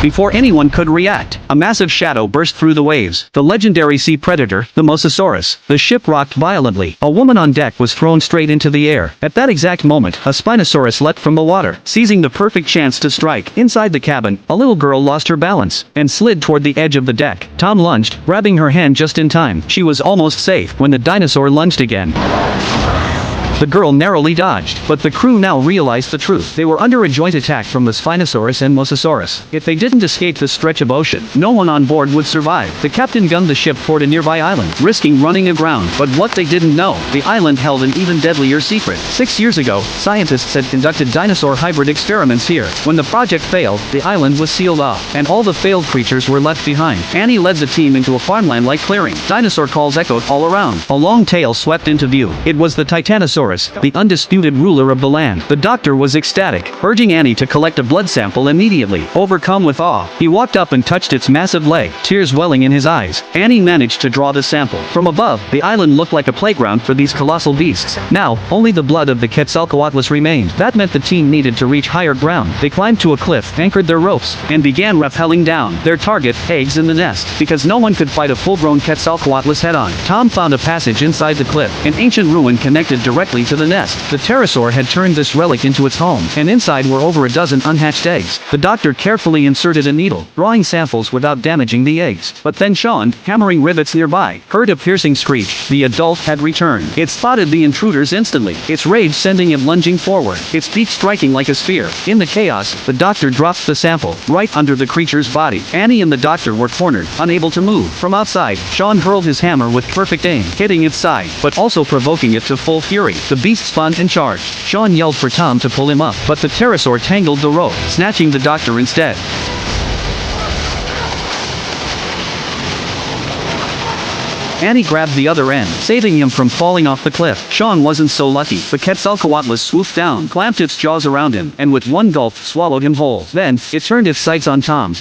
Before anyone could react, a massive shadow burst through the waves. The legendary sea predator, the Mosasaurus. The ship rocked violently. A woman on deck was thrown straight into the air. At that exact moment, a Spinosaurus leapt from the water, seizing the perfect chance to strike. Inside the cabin, a little girl lost her balance and slid toward the edge of the deck. Tom lunged, grabbing her hand just in time. She was almost safe when the dinosaur lunged again. The girl narrowly dodged, but the crew now realized the truth. They were under a joint attack from the Spinosaurus and Mosasaurus. If they didn't escape this stretch of ocean, no one on board would survive. The captain gunned the ship toward a nearby island, risking running aground. But what they didn't know, the island held an even deadlier secret. 6 years ago, scientists had conducted dinosaur hybrid experiments here. When the project failed, the island was sealed off, and all the failed creatures were left behind. Annie led the team into a farmland-like clearing. Dinosaur calls echoed all around. A long tail swept into view. It was the Titanosaurus, the undisputed ruler of the land. The doctor was ecstatic, urging Annie to collect a blood sample immediately. Overcome with awe, he walked up and touched its massive leg, tears welling in his eyes. Annie managed to draw the sample. From above, the island looked like a playground for these colossal beasts. Now, only the blood of the Quetzalcoatlus remained. That meant the team needed to reach higher ground. They climbed to a cliff, anchored their ropes, and began rappelling down. Their target, eggs in the nest, because no one could fight a full-grown Quetzalcoatlus head-on. Tom found a passage inside the cliff. An ancient ruin connected directly to the nest. The pterosaur had turned this relic into its home, and inside were over a dozen unhatched eggs. The doctor carefully inserted a needle, drawing samples without damaging the eggs. But then Sean, hammering rivets nearby, heard a piercing screech. The adult had returned. It spotted the intruders instantly, its rage sending it lunging forward, its beak striking like a spear. In the chaos, the doctor dropped the sample, right under the creature's body. Annie and the doctor were cornered, unable to move. From outside, Sean hurled his hammer with perfect aim, hitting its side, but also provoking it to full fury. The beast spun and charged. Sean yelled for Tom to pull him up, but the pterosaur tangled the rope, snatching the doctor instead. Annie grabbed the other end, saving him from falling off the cliff. Sean wasn't so lucky. The Quetzalcoatlus swooped down, clamped its jaws around him, and with one gulp, swallowed him whole. Then, it turned its sights on Tom.